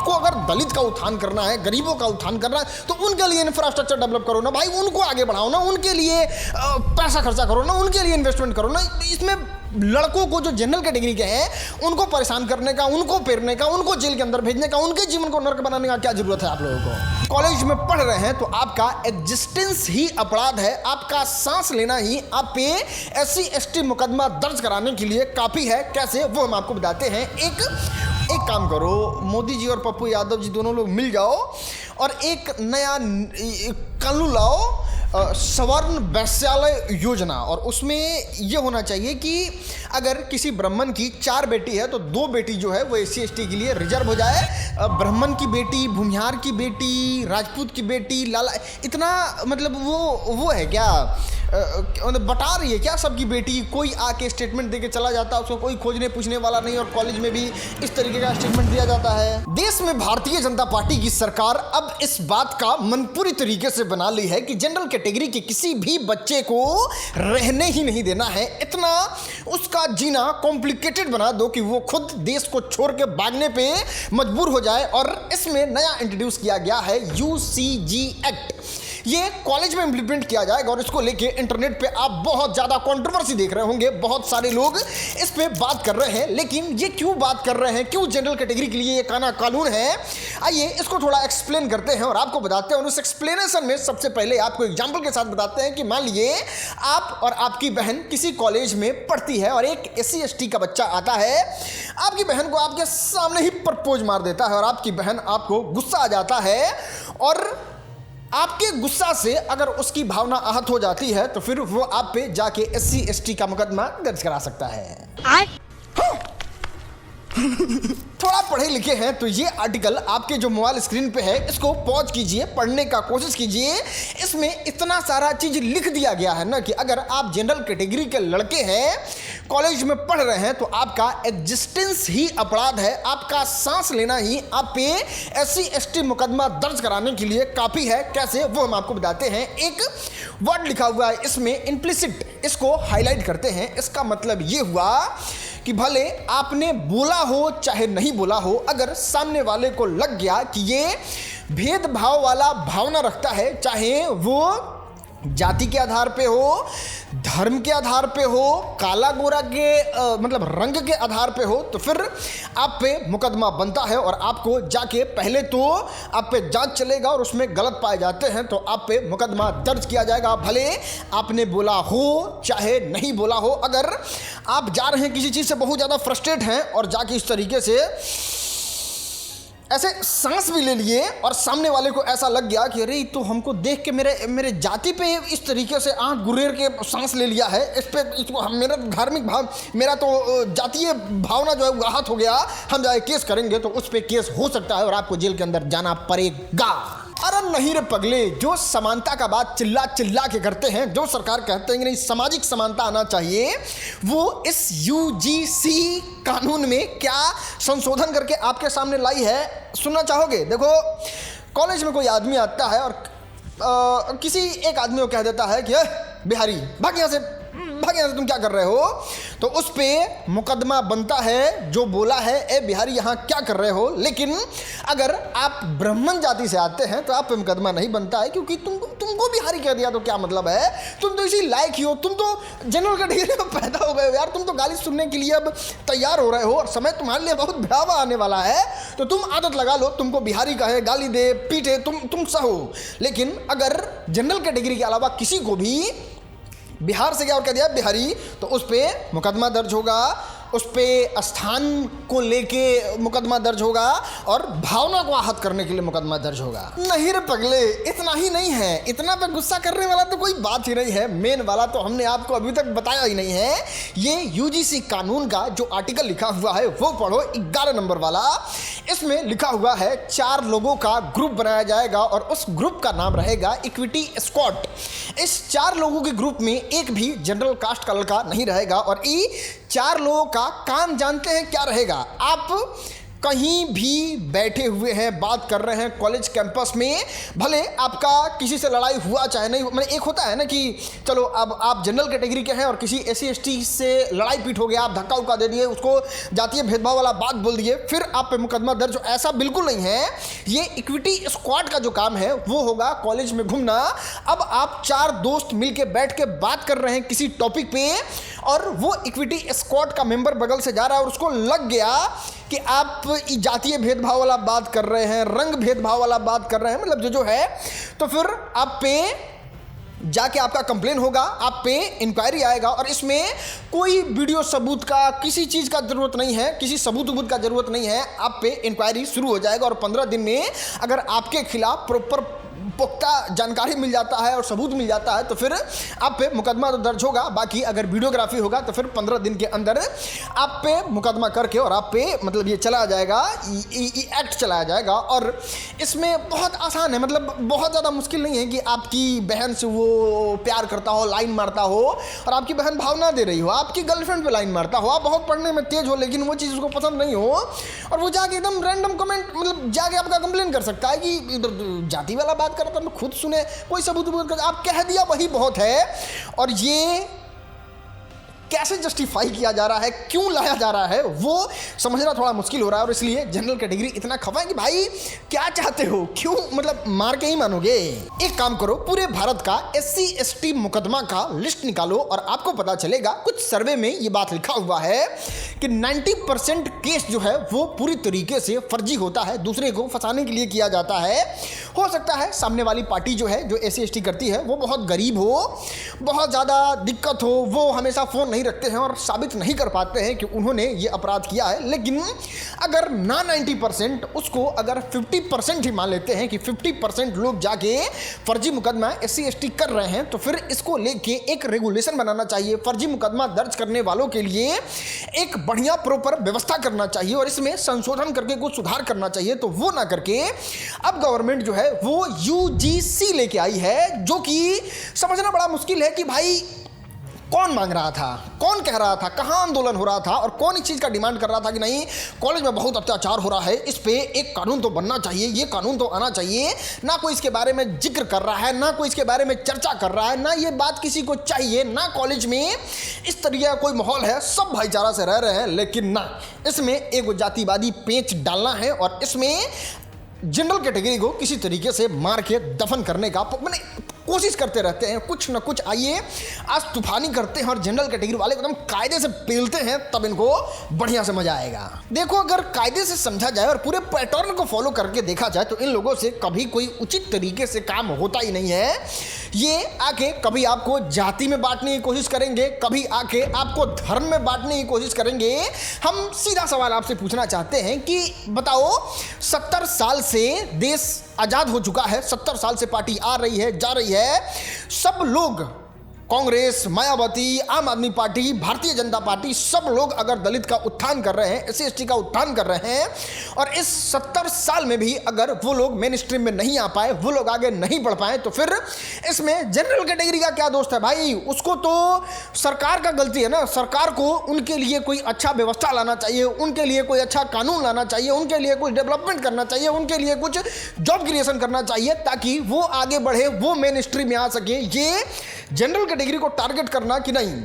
आपको अगर दलित का उत्थान करना है, गरीबों का उत्थान करना है, तो उनके लिए इंफ्रास्ट्रक्चर डेवलप करो ना भाई, उनको आगे बढ़ाओ ना, उनके लिए पैसा खर्चा करो ना, उनके लिए इन्वेस्टमेंट करो ना। इसमें लड़कों को जो जनरल कैटेगरी के हैं उनको परेशान करने का, उनको पेरने का, उनको जेल के अंदर भेजने का, उनके जीवन को नर्क बनाने का क्या जरूरत है आप लोगों को। कॉलेज में पढ़ रहे हैं तो आपका एग्जिस्टेंस ही अपराध है, आपका सांस लेना ही आप पे SC ST मुकदमा दर्ज कराने के लिए काफी है। कैसे, वो हम आपको बताते हैं। एक काम करो, मोदी जी और पप्पू यादव जी दोनों लोग मिल जाओ और एक नया कानून लाओ, सवर्ण वैश्यालय योजना। और उसमें यह होना चाहिए कि अगर किसी ब्राह्मण की 4 बेटी है तो 2 बेटी जो है वो SC ST के लिए रिजर्व हो जाए। ब्राह्मण की बेटी, भूमिहार की बेटी, राजपूत की बेटी, लाला, इतना मतलब वो है क्या, मतलब बटा रही है क्या सबकी बेटी? कोई आके स्टेटमेंट देके चला जाता है, उसको कोई खोजने पूछने वाला नहीं, और कॉलेज में भी इस तरीके का स्टेटमेंट दिया जाता है। देश में भारतीय जनता पार्टी की सरकार अब इस बात का मन पूरी तरीके से बना ली है कि जनरल कैटेगरी के किसी भी बच्चे को रहने ही नहीं देना है। इतना उसका जीना कॉम्प्लिकेटेड बना दो कि वो खुद देश को छोड़ के भागने पे मजबूर हो जाए। और इसमें नया इंट्रोड्यूस किया गया है UCG एक्ट। ये कॉलेज में इंप्लीमेंट किया जाएगा और इसको लेके इंटरनेट पे आप बहुत ज़्यादा कंट्रोवर्सी देख रहे होंगे, बहुत सारे लोग इस पे बात कर रहे हैं। लेकिन ये क्यों बात कर रहे हैं, क्यों जनरल कैटेगरी के लिए ये कानून है, आइए इसको थोड़ा एक्सप्लेन करते हैं और आपको बताते हैं। और उस एक्सप्लेनेशन में सबसे पहले आपको एग्जाम्पल के साथ बताते हैं कि मान लीजिए आप और आपकी बहन किसी कॉलेज में पढ़ती है और एक SC ST का बच्चा आता है, आपकी बहन को आपके सामने ही प्रपोज मार देता है और आपकी बहन आपको गुस्सा आ जाता है। और आपके गुस्सा से अगर उसकी भावना आहत हो जाती है तो फिर वो आप पे जाके SC ST का मुकदमा दर्ज करा सकता है। थोड़ा पढ़े लिखे हैं तो ये आर्टिकल आपके जो मोबाइल स्क्रीन पे है इसको पॉज कीजिए, पढ़ने का कोशिश कीजिए। इसमें इतना सारा चीज लिख दिया गया है ना कि अगर आप जनरल कैटेगरी के लड़के हैं, कॉलेज में पढ़ रहे हैं, तो आपका एग्जिस्टेंस ही अपराध है, आपका सांस लेना ही आप पे SC ST मुकदमा दर्ज कराने के लिए काफी है। कैसे, वो हम आपको बताते हैं। एक वर्ड लिखा हुआ है इसमें इम्प्लिसिट, इसको हाईलाइट करते हैं। इसका मतलब ये हुआ कि भले आपने बोला हो चाहे नहीं बोला हो, अगर सामने वाले को लग गया कि ये भेदभाव वाला भावना रखता है, चाहे वो जाति के आधार पे हो, धर्म के आधार पे हो, काला गोरा के मतलब रंग के आधार पे हो, तो फिर आप पे मुकदमा बनता है और आपको जाके पहले तो आप पे जांच चलेगा और उसमें गलत पाए जाते हैं तो आप पे मुकदमा दर्ज किया जाएगा, भले आपने बोला हो चाहे नहीं बोला हो। अगर आप जा रहे हैं किसी चीज़ से बहुत ज़्यादा फ्रस्ट्रेट हैं और जाके इस तरीके से ऐसे सांस भी ले लिए और सामने वाले को ऐसा लग गया कि अरे तो हमको देख के मेरे जाति पे इस तरीके से आंख गुरेर के सांस ले लिया है, इस पे इसको मेरा धार्मिक भाव, मेरा तो जातीय भावना जो है वो आहत हो गया, हम जाए केस करेंगे तो उस पे केस हो सकता है और आपको जेल के अंदर जाना पड़ेगा। अरे नहीं रे पगले, जो समानता का बात चिल्ला चिल्ला के करते हैं, जो सरकार कहते हैं कि नहीं सामाजिक समानता आना चाहिए, वो इस UGC कानून में क्या संशोधन करके आपके सामने लाई है, सुनना चाहोगे? देखो, कॉलेज में कोई आदमी आता है और किसी एक आदमी को कह देता है कि बिहारी भाग यहाँ से तुम क्या कर रहे हो, तो उस पे मुकदमा बनता है। जो बोला है ए बिहारी यहाँ क्या कर रहे हो। लेकिन अगर आप ब्राह्मण जाति से आते हैं तो आप पे मुकदमा नहीं बनता है, क्योंकि तुमको बिहारी कह दिया तो क्या मतलब है, तुम तो इसी लायक ही हो, तुम तो जनरल कैटेगरी में पैदा हो गए हो यार, तुम तो गाली सुनने के लिए अब तैयार हो रहे हो और समय तुम्हारे लिए बहुत भयावह आने वाला है, तो तुम आदत लगा लो, तुमको बिहारी कहे, गाली दे, पीटे, तुम सहो। लेकिन अगर जनरल कैटेगरी के अलावा किसी को भी बिहार से क्या और कह दिया बिहारी, तो उस पर मुकदमा दर्ज होगा, उस पे स्थान को लेके मुकदमा दर्ज होगा और भावना को आहत करने के लिए मुकदमा दर्ज होगा। नहीं रे पगले, इतना ही नहीं है, इतना पे गुस्सा करने वाला तो कोई बात ही नहीं है। मेन वाला तो हमने आपको अभी तक बताया ही नहीं है। ये UGC कानून का जो आर्टिकल लिखा हुआ है वो पढ़ो, 11 नंबर वाला। इसमें लिखा हुआ है 4 लोगों का ग्रुप बनाया जाएगा और उस ग्रुप का नाम रहेगा इक्विटी स्क्वाड। इस 4 लोगों के ग्रुप में एक भी जनरल कास्ट का लड़का नहीं रहेगा और ये 4 लोगों का काम जानते हैं क्या रहेगा? आप कहीं भी बैठे हुए हैं, बात कर रहे हैं कॉलेज कैंपस में, भले आपका किसी से लड़ाई हुआ चाहे नहीं, मतलब एक होता है ना कि चलो अब आप जनरल कैटेगरी के हैं और किसी SC ST से लड़ाई पीट हो गया, आप धक्का उक्का दे दिए, उसको जातीय भेदभाव वाला बात बोल दिए, फिर आप पे मुकदमा दर्ज। ऐसा बिल्कुल नहीं है। ये इक्विटी स्क्वाड का जो काम है वो होगा कॉलेज में घूमना। अब आप 4 दोस्त मिलके बैठ के बात कर रहे हैं किसी टॉपिक पे, और वो इक्विटी स्क्वाड का मेंबर बगल से जा रहा है और उसको लग गया कि आप जातीय भेदभाव वाला बात कर रहे हैं, रंग भेदभाव वाला बात कर रहे हैं, मतलब जो है, तो फिर आप पे जाके आपका कंप्लेन होगा, आप पे इंक्वायरी आएगा, और इसमें कोई वीडियो सबूत का, किसी चीज़ का ज़रूरत नहीं है, किसी सबूत का ज़रूरत नहीं है। आप पे इंक्वायरी शुरू हो जाएगा और 15 दिन में अगर आपके खिलाफ प्रॉपर पुख्ता जानकारी मिल जाता है और सबूत मिल जाता है तो फिर आप पे मुकदमा तो दर्ज होगा। बाकी अगर वीडियोग्राफी होगा तो फिर 15 दिन के अंदर आप पे मुकदमा करके और आप पे मतलब ये चला जाएगा, एक्ट चलाया जाएगा। और इसमें बहुत आसान है, मतलब बहुत ज़्यादा मुश्किल नहीं है कि आपकी बहन से वो प्यार करता हो, लाइन मारता हो, और आपकी बहन भावना दे रही हो, आपकी गर्लफ्रेंड पे लाइन मारता हो, आप बहुत पढ़ने में तेज हो लेकिन वो चीज़ उसको पसंद नहीं हो, और वो जाके एकदम रैंडम कमेंट, मतलब जाके आपका कंप्लेन कर सकता है कि इधर जाति वाला बात कर रहा था, मैं खुद सुने, कोई सबूत आप कह दिया वही बहुत है। और ये कैसे जस्टिफाई किया जा रहा है, क्यों लाया जा रहा है, वो समझना थोड़ा मुश्किल हो रहा है। और इसलिए जनरल कैटेगरी इतना खफा है कि भाई क्या चाहते हो, क्यों, मतलब मार के ही मानोगे। एक काम करो, पूरे भारत का SC ST मुकदमा का लिस्ट निकालो और आपको पता चलेगा। कुछ सर्वे में ये बात लिखा हुआ है कि 90% केस जो है वो पूरी तरीके से फर्जी होता है, दूसरे को फंसाने के लिए किया जाता है। हो सकता है सामने वाली पार्टी जो है, जो SC ST करती है, वो बहुत गरीब हो, बहुत ज़्यादा दिक्कत हो, वो हमेशा फ़ोन नहीं रखते हैं और साबित नहीं कर पाते हैं कि उन्होंने ये अपराध किया है। लेकिन अगर ना 90%, उसको अगर 50% ही मान लेते हैं कि 50% लोग जाके फर्जी मुकदमा SC ST कर रहे हैं, तो फिर इसको लेके एक रेगुलेशन बनाना चाहिए। फर्जी मुकदमा दर्ज करने वालों के लिए एक बढ़िया प्रॉपर व्यवस्था करना चाहिए और इसमें संशोधन करके कुछ सुधार करना चाहिए। तो वो ना करके अब गवर्नमेंट जो है वो UGC लेके आई है, जो कि समझना बड़ा मुश्किल है कि भाई कौन मांग रहा था, कौन कह रहा था, कहाँ आंदोलन हो रहा था और कौन इस चीज़ का डिमांड कर रहा था कि नहीं कॉलेज में बहुत अत्याचार हो रहा है, इस पे एक कानून तो बनना चाहिए, ये कानून तो आना चाहिए। ना कोई इसके बारे में जिक्र कर रहा है, ना कोई इसके बारे में चर्चा कर रहा है, ना ये बात किसी को चाहिए, ना कॉलेज में इस तरीके का कोई माहौल है, सब भाईचारा से रह रहे हैं। लेकिन ना, इसमें एक जातिवादी पेंच डालना है और इसमें जनरल कैटेगरी को किसी तरीके से मार के दफन करने का मैंने कोशिश करते रहते हैं। कुछ ना कुछ आइए आज तूफानी करते हैं और जनरल कैटेगरी वाले एकदम कायदे से पेलते हैं, तब इनको बढ़िया से मजा आएगा। देखो, अगर कायदे से समझा जाए और पूरे पैटर्न को फॉलो करके देखा जाए तो इन लोगों से कभी कोई उचित तरीके से काम होता ही नहीं है। ये आके कभी आपको जाति में बांटने की कोशिश करेंगे, कभी आके आपको धर्म में बांटने की कोशिश करेंगे। हम सीधा सवाल आपसे पूछना चाहते हैं कि बताओ, 70 साल से देश आजाद हो चुका है, 70 साल से पार्टी आ रही है, जा रही है, सब लोग, कांग्रेस, मायावती, आम आदमी पार्टी, भारतीय जनता पार्टी, सब लोग अगर दलित का उत्थान कर रहे हैं, SC ST का उत्थान कर रहे हैं, और इस 70 साल में भी अगर वो लोग मेन स्ट्रीम में नहीं आ पाए, वो लोग आगे नहीं बढ़ पाए, तो फिर इसमें जनरल कैटेगरी का क्या दोस्त है भाई? उसको तो सरकार का गलती है ना। सरकार को उनके लिए कोई अच्छा व्यवस्था लाना चाहिए, उनके लिए कोई अच्छा कानून लाना चाहिए, उनके लिए कुछ डेवलपमेंट करना चाहिए, उनके लिए कुछ जॉब क्रिएशन करना चाहिए ताकि वो आगे बढ़े, वो मेन स्ट्रीम में आ सके। ये जनरल कैटेगरी को टारगेट करना कि नहीं,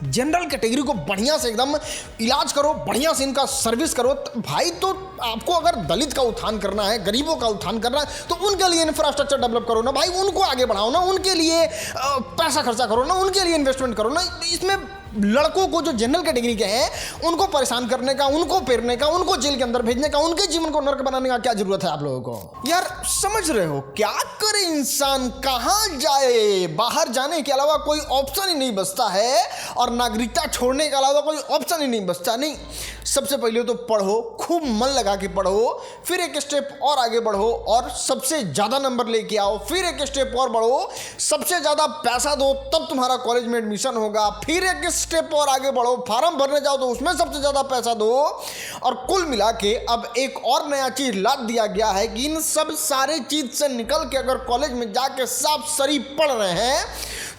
जनरल कैटेगरी को बढ़िया से एकदम इलाज करो, बढ़िया से इनका सर्विस करो। भाई तो आपको अगर दलित का उत्थान करना है, गरीबों का उत्थान करना है, तो उनके लिए इंफ्रास्ट्रक्चर डेवलप करो ना भाई, उनको आगे बढ़ाओ ना, उनके लिए पैसा खर्चा करो ना, उनके लिए इन्वेस्टमेंट करो ना। इसमें लड़कों को जो जनरल कैटेगरी के हैं उनको परेशान करने का, उनको पेरने का, उनको जेल के अंदर भेजने का, उनके जीवन को नर्क बनाने का क्या जरूरत है आप लोगों को? यार समझ रहे हो, क्या करे इंसान, कहां जाए? बाहर जाने के अलावा कोई ऑप्शन ही नहीं बचता है और नागरिकता छोड़ने के अलावा कोई ऑप्शन ही नहीं बचता। नहीं, सबसे पहले तो पढ़ो, खूब मन लगा के पढ़ो, फिर एक स्टेप और आगे बढ़ो और सबसे ज्यादा नंबर लेके आओ, फिर एक स्टेप और बढ़ो, सबसे ज्यादा पैसा दो, तब तुम्हारा कॉलेज में एडमिशन होगा, फिर एक स्टेप और आगे बढ़ो, फॉर्म भरने जाओ तो उसमें सबसे ज्यादा पैसा दो। और कुल मिला के अब एक और नया चीज लाद दिया गया है कि इन सब सारे चीज से निकल के अगर कॉलेज में जाके साफ सरी पढ़ रहे हैं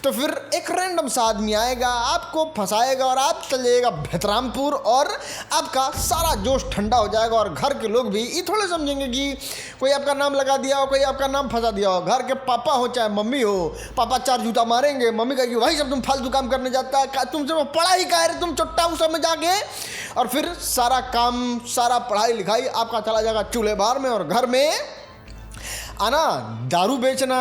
तो फिर एक रैंडम सा आदमी आएगा, आपको फंसाएगा और आप चल जाइएगा बेहतरामपुर और आपका सारा जोश ठंडा हो जाएगा। और घर के लोग भी ये थोड़े समझेंगे कि कोई आपका नाम लगा दिया हो, कोई आपका नाम फंसा दिया हो। घर के पापा हो चाहे मम्मी हो, पापा 4 जूता मारेंगे, मम्मी कहेगी भाई सब तुम फालतू काम करने जाता है, तुमसे वो पढ़ाई का है, तुम चुट्टा उस समय जाके। और फिर सारा काम, सारा पढ़ाई लिखाई आपका चला जाएगा चूल्हे बार में। और घर में आना दारू बेचना,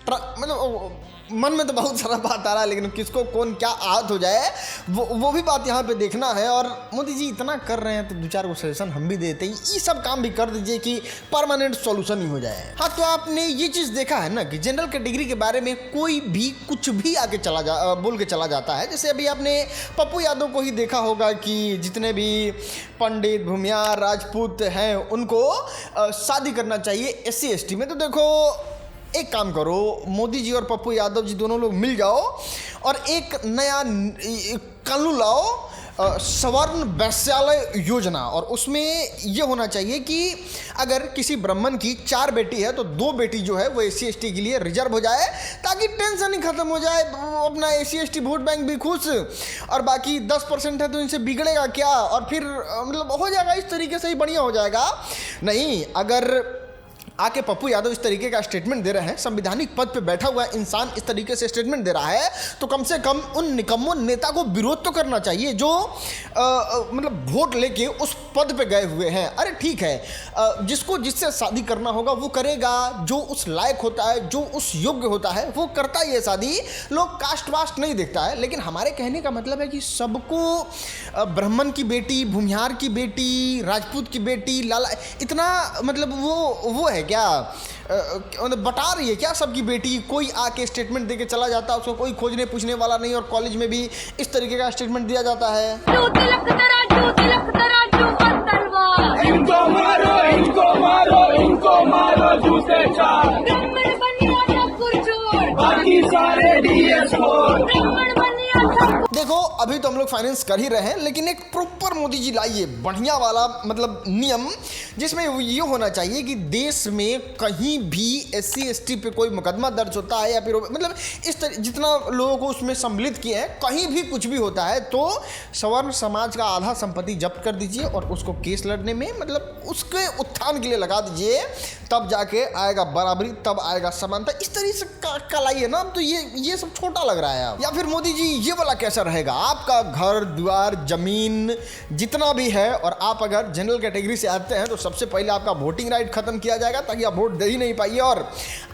मतलब मन में तो बहुत सारा बात आ रहा है, लेकिन किसको कौन क्या आहत हो जाए वो भी बात यहाँ पे देखना है। और मोदी जी इतना कर रहे हैं तो 2-4 को सजेशन हम भी देते हैं, ये सब काम भी कर दीजिए कि परमानेंट सॉल्यूशन ही हो जाए। हाँ, तो आपने ये चीज़ देखा है ना कि जनरल कैटेगरी के बारे में कोई भी कुछ भी आके बोल के चला जाता है। जैसे अभी आपने पप्पू यादव को ही देखा होगा कि जितने भी पंडित, भूमियार, राजपूत हैं उनको शादी करना चाहिए SC ST में। तो देखो, एक काम करो, मोदी जी और पप्पू यादव जी दोनों लोग मिल जाओ और एक नया कानून लाओ, सवर्ण वैश्यालय योजना। और उसमें यह होना चाहिए कि अगर किसी ब्राह्मण की 4 बेटी है तो 2 बेटी जो है वो SC ST के लिए रिजर्व हो जाए, ताकि टेंशन ही खत्म हो जाए। अपना SC ST वोट बैंक भी खुश, और बाकी 10% है तो इनसे बिगड़ेगा क्या, और फिर मतलब हो जाएगा इस तरीके से ही बढ़िया हो जाएगा। नहीं, अगर आके पप्पू यादव इस तरीके का स्टेटमेंट दे रहे हैं, संवैधानिक पद पे बैठा हुआ इंसान इस तरीके से स्टेटमेंट दे रहा है, तो कम से कम उन निकम्मों नेता को विरोध तो करना चाहिए जो मतलब वोट लेके उस पद पे गए हुए हैं। अरे ठीक है, जिसको जिससे शादी करना होगा वो करेगा, जो उस लायक होता है, जो उस योग्य होता है वो करता ही है शादी। लोग कास्ट वास्ट नहीं देखता है। लेकिन हमारे कहने का मतलब है कि सबको ब्राह्मण की बेटी, भूमिहार की बेटी, राजपूत की बेटी, लाला, इतना मतलब वो है क्या, मतलब बटा रही है क्या सबकी बेटी? कोई आके स्टेटमेंट देके चला जाता है, उसको कोई खोजने पूछने वाला नहीं। और कॉलेज में भी इस तरीके का स्टेटमेंट दिया जाता है। इनको मारो, इनको मारो, इनको मारो, जूते चार, बाकी सारे DS देखो, अभी तो हम लोग फाइनेंस कर ही रहे हैं, लेकिन एक प्रॉपर मोदी जी लाइए बढ़िया वाला मतलब नियम, जिसमें ये होना चाहिए कि देश में कहीं भी SC ST पे कोई मुकदमा दर्ज होता है या फिर मतलब इस तरह जितना लोगों को उसमें सम्मिलित किए हैं, कहीं भी कुछ भी होता है तो सवर्ण समाज का आधा संपत्ति जब्त कर दीजिए और उसको केस लड़ने में मतलब उसके उत्थान के लिए लगा दीजिए। तब जाके आएगा बराबरी, तब आएगा समानता। इस तरीके से लाइए ना। तो ये सब छोटा लग रहा है। या फिर मोदी जी ये वाला कैसा रहेगा, आपका घर द्वार जमीन जितना भी है, और आप अगर जनरल कैटेगरी से आते हैं तो सबसे पहले आपका वोटिंग राइट खत्म किया जाएगा ताकि आप वोट दे ही नहीं पाइए। और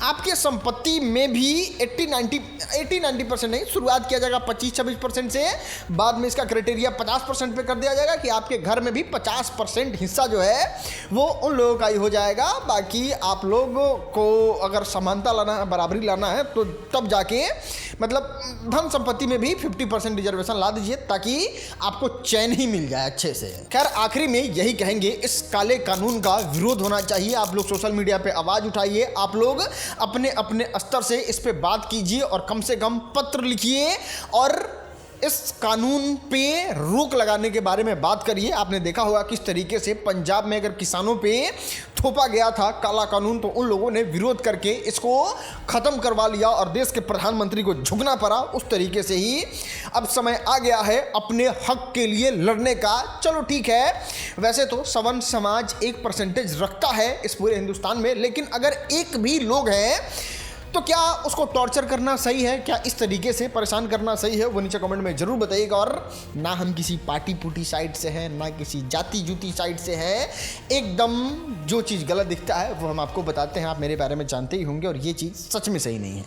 आपके संपत्ति में भी 80-90% नहीं, शुरुआत किया जाएगा 25-26% से, बाद में इसका क्राइटेरिया 50% पे कर दिया जाएगा कि आपके घर में भी 50% हिस्सा जो है वो उन लोगों का ही हो जाएगा। बाकी आप लोगों को अगर समानता लाना है, बराबरी लाना है, तो तब जाके मतलब धन संपत्ति में भी 50% रिजर्वेशन ला दीजिए ताकि आपको चैन ही मिल जाए अच्छे से। खैर, आखिरी में यही कहेंगे, इस काले कानून का विरोध होना चाहिए। आप लोग सोशल मीडिया पे आवाज उठाइए, आप लोग अपने अपने स्तर से इस पे बात कीजिए और कम से कम पत्र लिखिए और इस कानून पे रोक लगाने के बारे में बात करिए। आपने देखा होगा किस तरीके से पंजाब में अगर किसानों पे थोपा गया था काला कानून, तो उन लोगों ने विरोध करके इसको खत्म करवा लिया और देश के प्रधानमंत्री को झुकना पड़ा। उस तरीके से ही अब समय आ गया है अपने हक के लिए लड़ने का। चलो ठीक है, वैसे तो सवर्ण समाज 1% रखता है इस पूरे हिंदुस्तान में, लेकिन अगर एक भी लोग हैं तो क्या उसको टॉर्चर करना सही है? क्या इस तरीके से परेशान करना सही है? वो नीचे कमेंट में जरूर बताइएगा। और ना हम किसी पार्टी पुटी साइड से हैं, ना किसी जाति जूती साइड से हैं। एकदम जो चीज़ गलत दिखता है वो हम आपको बताते हैं, आप मेरे बारे में जानते ही होंगे, और ये चीज़ सच में सही नहीं है।